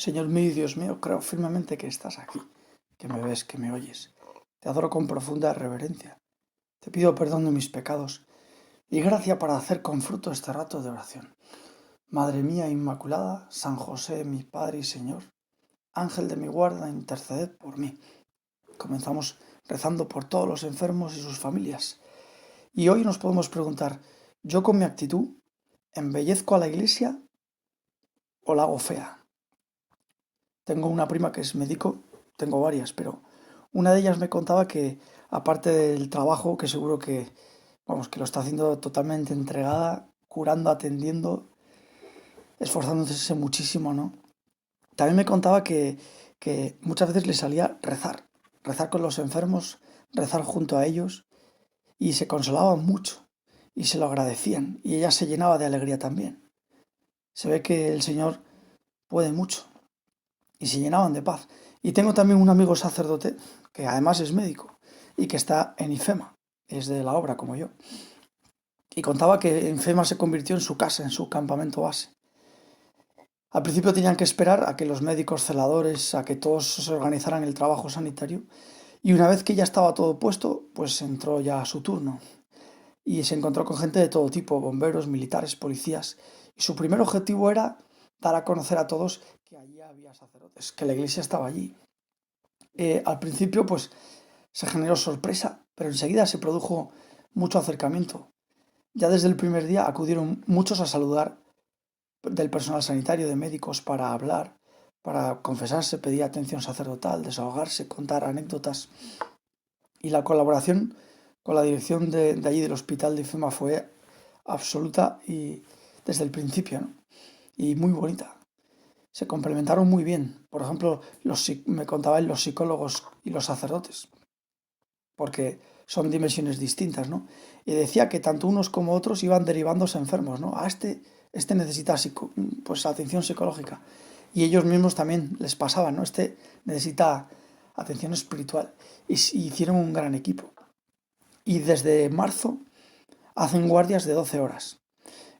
Señor mío y Dios mío, creo firmemente que estás aquí, que me ves, que me oyes. Te adoro con profunda reverencia. Te pido perdón de mis pecados y gracia para hacer con fruto este rato de oración. Madre mía Inmaculada, San José, mi Padre y Señor, Ángel de mi guarda, interceded por mí. Comenzamos rezando por todos los enfermos y sus familias. Y hoy nos podemos preguntar, ¿yo con mi actitud embellezco a la iglesia o la hago fea? Tengo una prima que es médico, tengo varias, pero una de ellas me contaba que, aparte del trabajo, que seguro que, vamos, que lo está haciendo totalmente entregada, curando, atendiendo, esforzándose muchísimo, ¿no? También me contaba que muchas veces le salía rezar con los enfermos, rezar junto a ellos, y se consolaban mucho, y se lo agradecían, y ella se llenaba de alegría también. Se ve que el Señor puede mucho, y se llenaban de paz. Y tengo también un amigo sacerdote que además es médico y que está en IFEMA, es de la obra como yo. Y contaba que IFEMA se convirtió en su casa, en su campamento base. Al principio tenían que esperar a que los médicos celadores, a que todos se organizaran el trabajo sanitario, y una vez que ya estaba todo puesto, pues entró ya a su turno. Y se encontró con gente de todo tipo, bomberos, militares, policías. Y su primer objetivo era dar a conocer a todos que allí había sacerdotes, que la iglesia estaba allí. Al principio, pues se generó sorpresa, pero enseguida se produjo mucho acercamiento. Ya desde el primer día acudieron muchos a saludar del personal sanitario, de médicos, para hablar, para confesarse, pedir atención sacerdotal, desahogarse, contar anécdotas. Y la colaboración con la dirección de allí del hospital de IFEMA fue absoluta y desde el principio, ¿no? Y muy bonita. Se complementaron muy bien. Por ejemplo, me contaban los psicólogos y los sacerdotes, porque son dimensiones distintas, ¿no? Y decía que tanto unos como otros iban derivándose enfermos, ¿no? Este necesita pues atención psicológica. Y ellos mismos también les pasaban, ¿no? Este necesita atención espiritual. Y hicieron un gran equipo. Y desde marzo hacen guardias de 12 horas.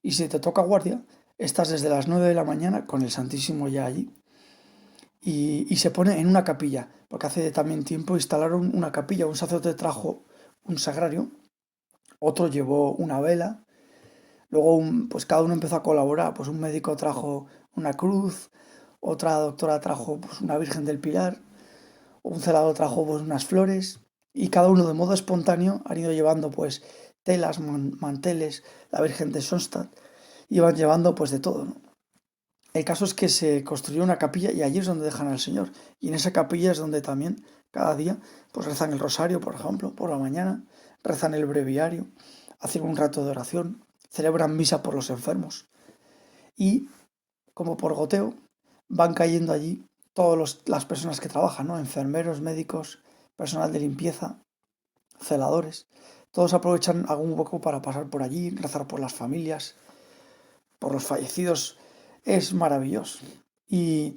Y si te toca guardia, estás desde las 9 de la mañana con el Santísimo ya allí. Y se pone en una capilla, porque hace también tiempo instalaron una capilla. Un sacerdote trajo un sagrario, otro llevó una vela, luego pues cada uno empezó a colaborar. Pues un médico trajo una cruz, otra doctora trajo pues una Virgen del Pilar, un celador trajo pues unas flores, y cada uno de modo espontáneo han ido llevando pues telas, manteles, la Virgen de Sonstadt, iban llevando pues de todo, ¿no? El caso es que se construyó una capilla y allí es donde dejan al Señor. Y en esa capilla es donde también cada día pues rezan el rosario, por ejemplo, por la mañana, rezan el breviario, hacen un rato de oración, celebran misa por los enfermos. Y como por goteo van cayendo allí todas las personas que trabajan, ¿no? Enfermeros, médicos, personal de limpieza, celadores. Todos aprovechan algún hueco para pasar por allí, rezar por las familias, por los fallecidos. Es maravilloso. Y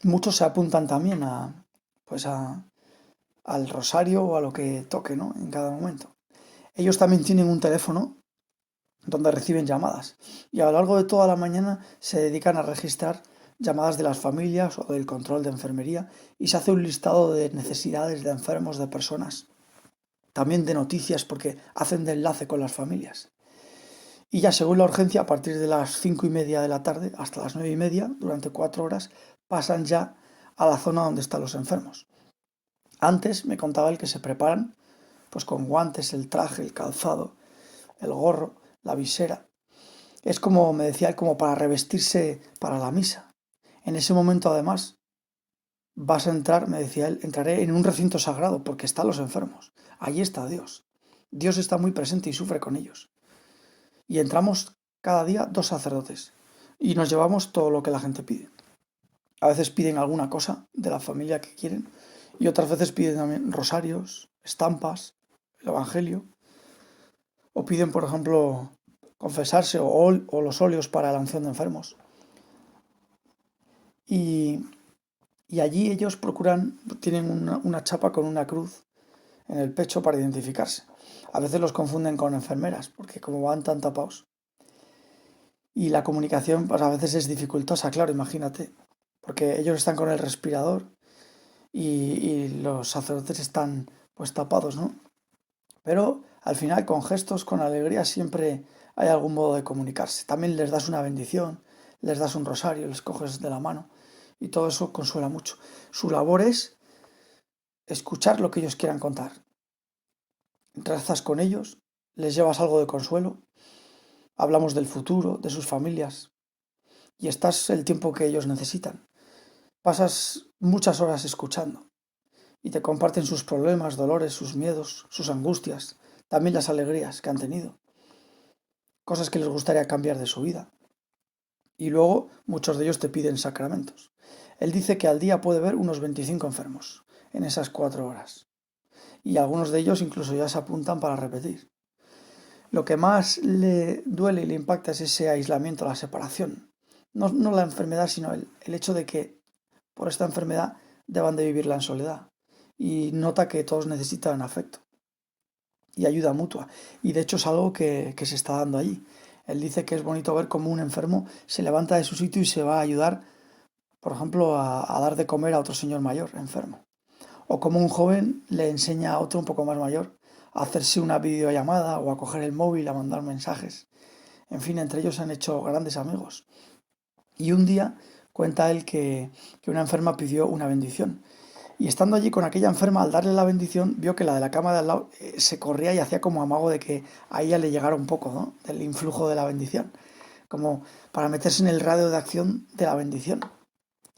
muchos se apuntan también pues al rosario o a lo que toque, ¿no? En cada momento. Ellos también tienen un teléfono donde reciben llamadas, y a lo largo de toda la mañana se dedican a registrar llamadas de las familias o del control de enfermería, y se hace un listado de necesidades de enfermos, de personas, también de noticias, porque hacen de enlace con las familias. Y ya según la urgencia, a partir de las 5:30 de la tarde hasta las 9:30, durante 4 horas, pasan ya a la zona donde están los enfermos. Antes me contaba el que se preparan pues con guantes, el traje, el calzado, el gorro, la visera. Es como, me decía él, como para revestirse para la misa. En ese momento, además, vas a entrar, me decía él, entraré en un recinto sagrado porque están los enfermos. Allí está Dios. Dios está muy presente y sufre con ellos. Y entramos cada día 2 sacerdotes y nos llevamos todo lo que la gente pide. A veces piden alguna cosa de la familia que quieren, y otras veces piden también rosarios, estampas, el Evangelio, o piden, por ejemplo, confesarse o los óleos para la unción de enfermos. Y, y allí ellos tienen una chapa con una cruz en el pecho para identificarse. A veces los confunden con enfermeras, porque como van tan tapados. Y la comunicación pues a veces es dificultosa, claro, imagínate, porque ellos están con el respirador y los sacerdotes están pues tapados, ¿no? Pero al final con gestos, con alegría, siempre hay algún modo de comunicarse. También les das una bendición, les das un rosario, les coges de la mano y todo eso consuela mucho. Su labor es escuchar lo que ellos quieran contar. Rezas con ellos, les llevas algo de consuelo, hablamos del futuro, de sus familias y estás el tiempo que ellos necesitan. Pasas muchas horas escuchando y te comparten sus problemas, dolores, sus miedos, sus angustias, también las alegrías que han tenido, cosas que les gustaría cambiar de su vida. Y luego muchos de ellos te piden sacramentos. Él dice que al día puede ver unos 25 enfermos en esas 4 horas. Y algunos de ellos incluso ya se apuntan para repetir. Lo que más le duele y le impacta es ese aislamiento, la separación. No la enfermedad, sino el hecho de que por esta enfermedad deban de vivirla en soledad. Y nota que todos necesitan afecto y ayuda mutua. Y de hecho es algo que se está dando allí. Él dice que es bonito ver cómo un enfermo se levanta de su sitio y se va a ayudar, por ejemplo, a dar de comer a otro señor mayor enfermo. O como un joven le enseña a otro un poco más mayor a hacerse una videollamada o a coger el móvil, a mandar mensajes. En fin, entre ellos se han hecho grandes amigos. Y un día cuenta él que una enferma pidió una bendición. Y estando allí con aquella enferma, al darle la bendición, vio que la de la cama de al lado se corría y hacía como amago de que a ella le llegara un poco, ¿no? Del influjo de la bendición, como para meterse en el radio de acción de la bendición.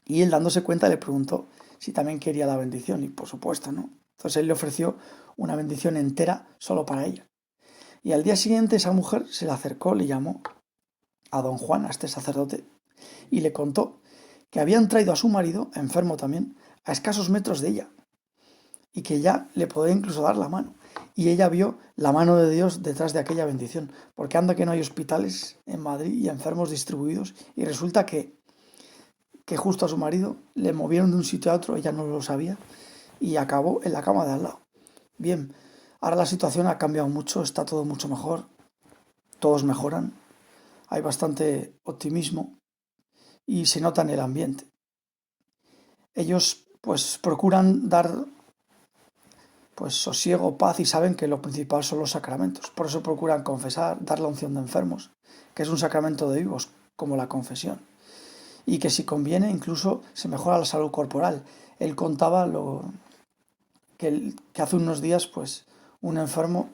Y él, dándose cuenta, le preguntó si también quería la bendición, y por supuesto, ¿no? Entonces él le ofreció una bendición entera solo para ella. Y al día siguiente esa mujer se le acercó, le llamó a don Juan, a este sacerdote, y le contó que habían traído a su marido, enfermo también, a escasos metros de ella, y que ya le podía incluso dar la mano. Y ella vio la mano de Dios detrás de aquella bendición, porque anda que no hay hospitales en Madrid y enfermos distribuidos, y resulta que justo a su marido le movieron de un sitio a otro, ella no lo sabía, y acabó en la cama de al lado. Bien, ahora la situación ha cambiado mucho, está todo mucho mejor, todos mejoran, hay bastante optimismo y se nota en el ambiente. Ellos pues procuran dar pues sosiego, paz y saben que lo principal son los sacramentos. Por eso procuran confesar, dar la unción de enfermos, que es un sacramento de vivos, como la confesión. Y que si conviene incluso se mejora la salud corporal. Él contaba que hace unos días pues un enfermo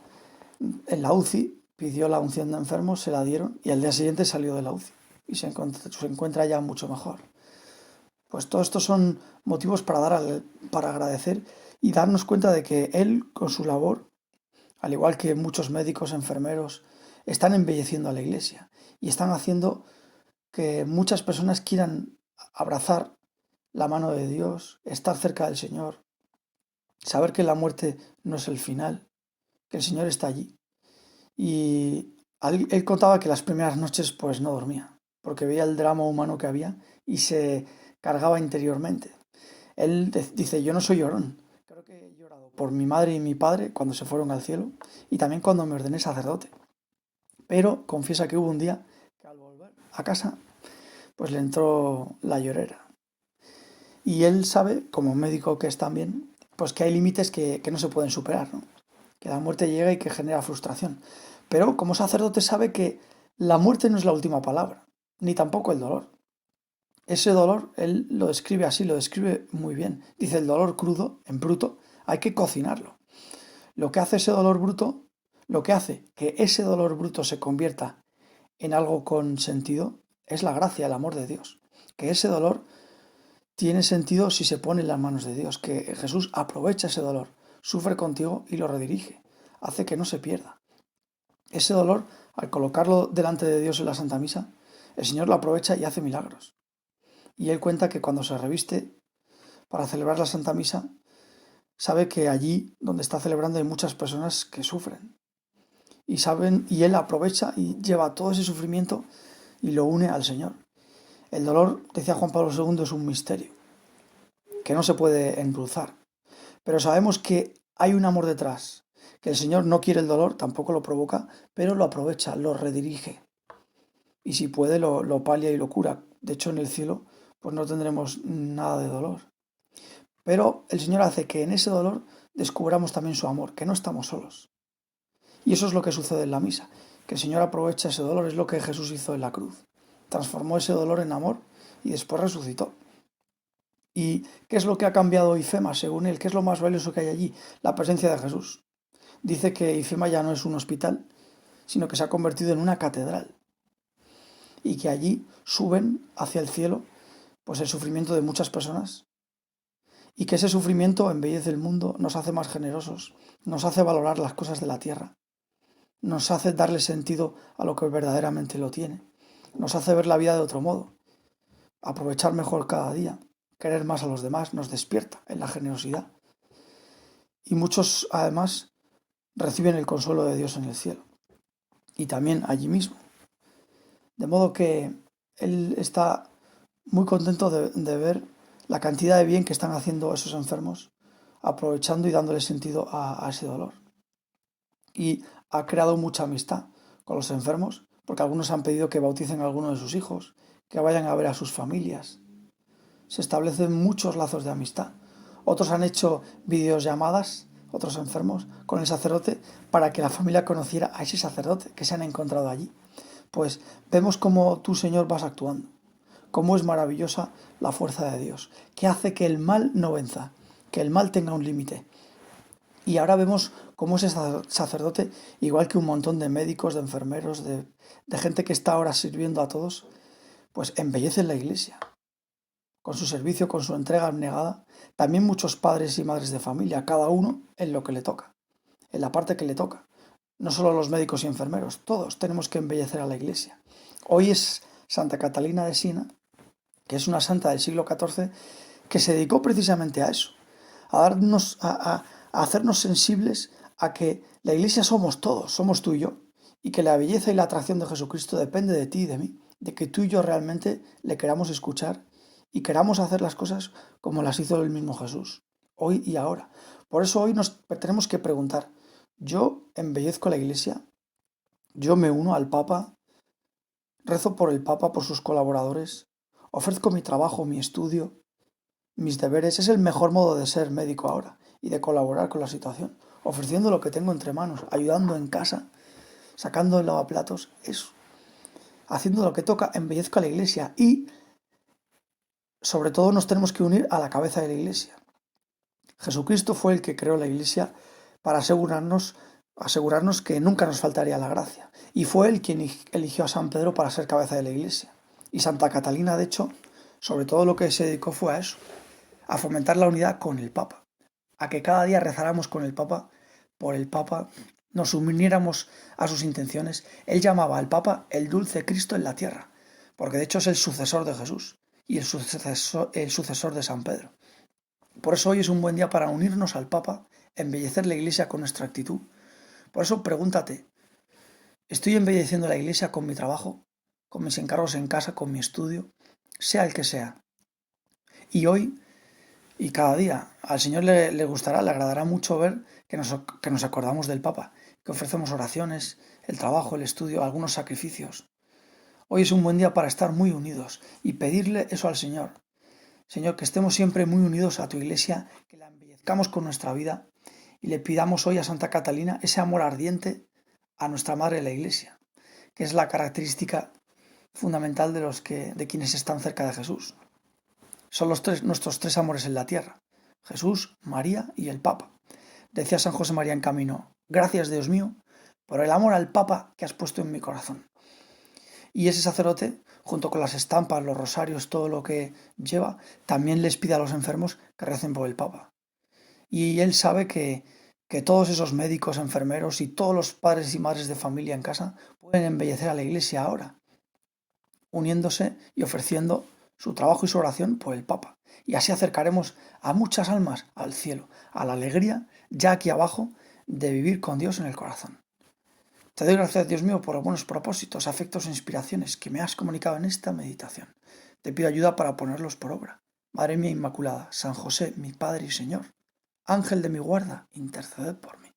en la UCI pidió la unción de enfermos, se la dieron y al día siguiente salió de la UCI y se encuentra ya mucho mejor. Pues todos estos son motivos para agradecer y darnos cuenta de que él, con su labor, al igual que muchos médicos, enfermeros, están embelleciendo a la iglesia y están haciendo que muchas personas quieran abrazar la mano de Dios, estar cerca del Señor, saber que la muerte no es el final, que el Señor está allí. Y él contaba que las primeras noches pues no dormía, porque veía el drama humano que había y se cargaba interiormente. Él dice, yo no soy llorón, creo que he llorado por mi madre y mi padre cuando se fueron al cielo y también cuando me ordené sacerdote. Pero confiesa que hubo un día que al volver a casa pues le entró la llorera. Y él sabe, como médico que es también, pues que hay límites que no se pueden superar, ¿no? Que la muerte llega y que genera frustración. Pero como sacerdote sabe que la muerte no es la última palabra, ni tampoco el dolor. Ese dolor, él lo describe así, lo describe muy bien. Dice, el dolor crudo, en bruto, hay que cocinarlo. Lo que hace ese dolor bruto, lo que hace que ese dolor bruto se convierta en algo con sentido, es la gracia, el amor de Dios. Que ese dolor tiene sentido si se pone en las manos de Dios, que Jesús aprovecha ese dolor, sufre contigo y lo redirige, hace que no se pierda. Ese dolor, al colocarlo delante de Dios en la Santa Misa, el Señor lo aprovecha y hace milagros. Y él cuenta que cuando se reviste para celebrar la Santa Misa, sabe que allí donde está celebrando hay muchas personas que sufren. Y él aprovecha y lleva todo ese sufrimiento y lo une al Señor. El dolor, decía Juan Pablo II, es un misterio que no se puede endulzar. Pero sabemos que hay un amor detrás, que el Señor no quiere el dolor, tampoco lo provoca, pero lo aprovecha, lo redirige. y si puede lo palia y lo cura. De hecho, en el cielo pues no tendremos nada de dolor. Pero el Señor hace que en ese dolor descubramos también su amor, que no estamos solos. Y eso es lo que sucede en la misa, que el Señor aprovecha ese dolor, es lo que Jesús hizo en la cruz. Transformó ese dolor en amor y después resucitó. ¿Y qué es lo que ha cambiado IFEMA según él? ¿Qué es lo más valioso que hay allí? La presencia de Jesús. Dice que IFEMA ya no es un hospital, sino que se ha convertido en una catedral y que allí suben hacia el cielo pues el sufrimiento de muchas personas y que ese sufrimiento embellece el mundo, nos hace más generosos, nos hace valorar las cosas de la tierra, nos hace darle sentido a lo que verdaderamente lo tiene, nos hace ver la vida de otro modo, aprovechar mejor cada día, querer más a los demás, nos despierta en la generosidad. Y muchos además reciben el consuelo de Dios en el cielo y también allí mismo. De modo que él está muy contento de ver la cantidad de bien que están haciendo esos enfermos, aprovechando y dándole sentido a ese dolor. Y ha creado mucha amistad con los enfermos, porque algunos han pedido que bauticen a alguno de sus hijos, que vayan a ver a sus familias. Se establecen muchos lazos de amistad. Otros han hecho videollamadas, otros enfermos, con el sacerdote para que la familia conociera a ese sacerdote que se han encontrado allí. Pues vemos cómo tú, Señor, vas actuando, cómo es maravillosa la fuerza de Dios, que hace que el mal no venza, que el mal tenga un límite. Y ahora vemos cómo ese sacerdote, igual que un montón de médicos, de enfermeros, de gente que está ahora sirviendo a todos, pues embellece la iglesia. Con su servicio, con su entrega abnegada, también muchos padres y madres de familia, cada uno en lo que le toca, en la parte que le toca. No solo los médicos y enfermeros, todos tenemos que embellecer a la iglesia. Hoy es Santa Catalina de Siena, que es una santa del siglo XIV, que se dedicó precisamente a eso, a hacernos sensibles a que la iglesia somos todos, somos tú y yo, y que la belleza y la atracción de Jesucristo depende de ti y de mí, de que tú y yo realmente le queramos escuchar y queramos hacer las cosas como las hizo el mismo Jesús, hoy y ahora. Por eso hoy nos tenemos que preguntar, ¿yo embellezco la iglesia? ¿Yo me uno al Papa? ¿Rezo por el Papa, por sus colaboradores? ¿Ofrezco mi trabajo, mi estudio, mis deberes? Es el mejor modo de ser médico ahora y de colaborar con la situación, ofreciendo lo que tengo entre manos, ayudando en casa, sacando el lavaplatos, eso. Haciendo lo que toca, embellezco a la iglesia y, sobre todo, nos tenemos que unir a la cabeza de la iglesia. Jesucristo fue el que creó la iglesia para asegurarnos que nunca nos faltaría la gracia. Y fue él quien eligió a San Pedro para ser cabeza de la iglesia. Y Santa Catalina, de hecho, sobre todo lo que se dedicó fue a eso, a fomentar la unidad con el Papa, a que cada día rezáramos con el Papa, por el Papa, nos uniéramos a sus intenciones. Él llamaba al Papa el dulce Cristo en la tierra, porque de hecho es el sucesor de Jesús y el sucesor de San Pedro. Por eso hoy es un buen día para unirnos al Papa, embellecer la iglesia con nuestra actitud. Por eso pregúntate, ¿estoy embelleciendo la iglesia con mi trabajo, con mis encargos en casa, con mi estudio, sea el que sea? Y hoy y cada día al Señor le gustará, le agradará mucho ver que nos acordamos del Papa, que ofrecemos oraciones, el trabajo, el estudio, algunos sacrificios. Hoy es un buen día para estar muy unidos y pedirle eso al Señor. Señor, que estemos siempre muy unidos a tu iglesia, que la embellezcamos con nuestra vida y le pidamos hoy a Santa Catalina ese amor ardiente a nuestra Madre la Iglesia, que es la característica fundamental de quienes están cerca de Jesús. Son nuestros tres amores en la tierra, Jesús, María y el Papa. Decía San José María en Camino, gracias Dios mío por el amor al Papa que has puesto en mi corazón. Y ese sacerdote, junto con las estampas, los rosarios, todo lo que lleva, también les pide a los enfermos que recen por el Papa. Y él sabe que todos esos médicos, enfermeros y todos los padres y madres de familia en casa pueden embellecer a la iglesia ahora, uniéndose y ofreciendo su trabajo y su oración por el Papa. Y así acercaremos a muchas almas al cielo, a la alegría, ya aquí abajo, de vivir con Dios en el corazón. Te doy gracias, Dios mío, por los buenos propósitos, afectos e inspiraciones que me has comunicado en esta meditación. Te pido ayuda para ponerlos por obra. Madre mía Inmaculada, San José, mi Padre y Señor, Ángel de mi guarda, interceded por mí.